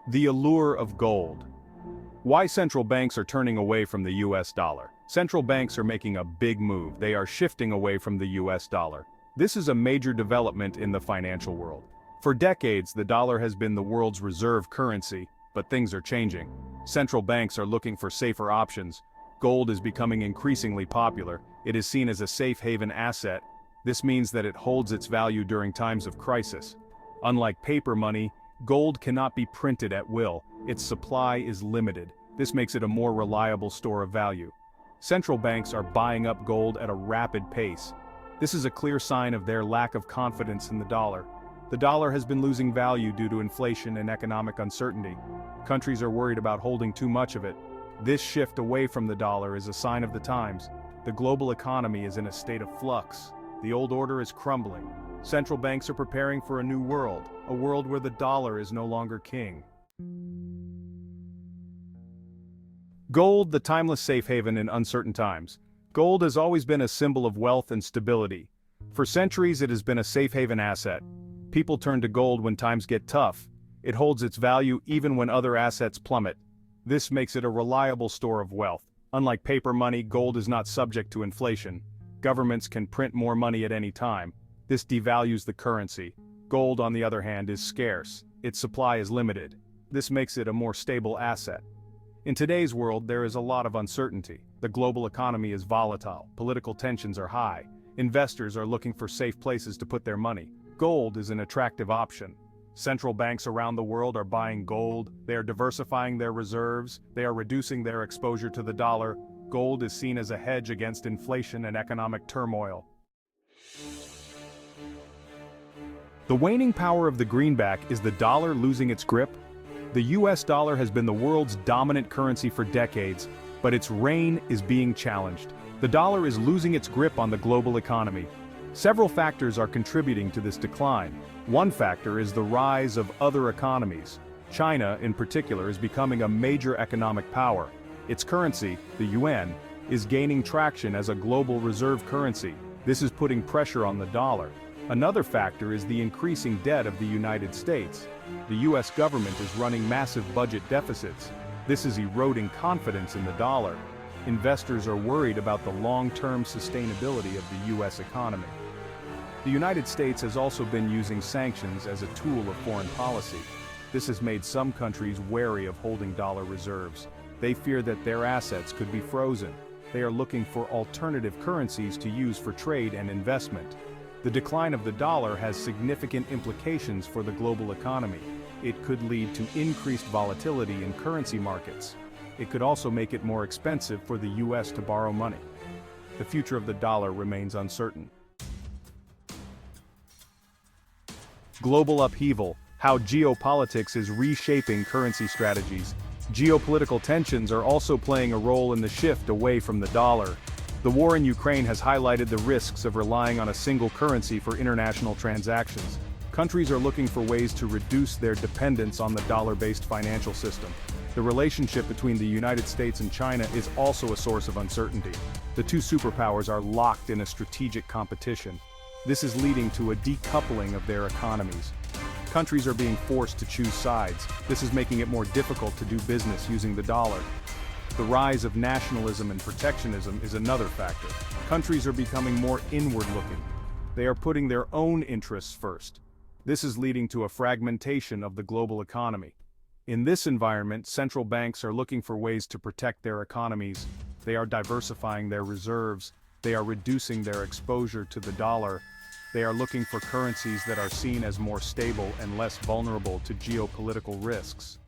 The allure of gold. Why central banks are turning away from the US dollar. Central banks are making a big move. They are shifting away from the US dollar. This is a major development in the financial world. For decades, the dollar has been the world's reserve currency, but things are changing. Central banks are looking for safer options. Gold is becoming increasingly popular. It is seen as a safe haven asset. This means that it holds its value during times of crisis. Unlike paper money, gold cannot be printed at will. Its supply is limited. This makes it a more reliable store of value. Central banks are buying up gold at a rapid pace. This is a clear sign of their lack of confidence in the dollar. The dollar has been losing value due to inflation and economic uncertainty. Countries are worried about holding too much of it. This shift away from the dollar is a sign of the times. The global economy is in a state of flux. The old order is crumbling. Central banks are preparing for a new world, a world where the dollar is no longer king. Gold, the timeless safe haven in uncertain times. Gold has always been a symbol of wealth and stability. For centuries, it has been a safe haven asset. People turn to gold when times get tough. It holds its value even when other assets plummet. This makes it a reliable store of wealth. Unlike paper money, gold is not subject to inflation. Governments can print more money at any time. This devalues the currency. Gold, on the other hand, is scarce. Its supply is limited. This makes it a more stable asset. In today's world, there is a lot of uncertainty. The global economy is volatile. Political tensions are high. Investors are looking for safe places to put their money. Gold is an attractive option. Central banks around the world are buying gold. They are diversifying their reserves. They are reducing their exposure to the dollar. Gold is seen as a hedge against inflation and economic turmoil. The waning power of the greenback. Is the dollar losing its grip? The US dollar has been the world's dominant currency for decades, but its reign is being challenged. The dollar is losing its grip on the global economy. Several factors are contributing to this decline. One factor is the rise of other economies. China, in particular, is becoming a major economic power. Its currency, the yuan, is gaining traction as a global reserve currency. This is putting pressure on the dollar. Another factor is the increasing debt of the United States. The US government is running massive budget deficits. This is eroding confidence in the dollar. Investors are worried about the long-term sustainability of the US economy. The United States has also been using sanctions as a tool of foreign policy. This has made some countries wary of holding dollar reserves. They fear that their assets could be frozen. They are looking for alternative currencies to use for trade and investment. The decline of the dollar has significant implications for the global economy. It could lead to increased volatility in currency markets. It could also make it more expensive for the US to borrow money. The future of the dollar remains uncertain. Global upheaval. How geopolitics is reshaping currency strategies. Geopolitical tensions are also playing a role in the shift away from the dollar. The war in Ukraine has highlighted the risks of relying on a single currency for international transactions. Countries are looking for ways to reduce their dependence on the dollar-based financial system. The relationship between the United States and China is also a source of uncertainty. The two superpowers are locked in a strategic competition. This is leading to a decoupling of their economies. Countries are being forced to choose sides. This is making it more difficult to do business using the dollar. The rise of nationalism and protectionism is another factor. Countries are becoming more inward-looking. They are putting their own interests first. This is leading to a fragmentation of the global economy. In this environment, central banks are looking for ways to protect their economies. They are diversifying their reserves. They are reducing their exposure to the dollar. They are looking for currencies that are seen as more stable and less vulnerable to geopolitical risks.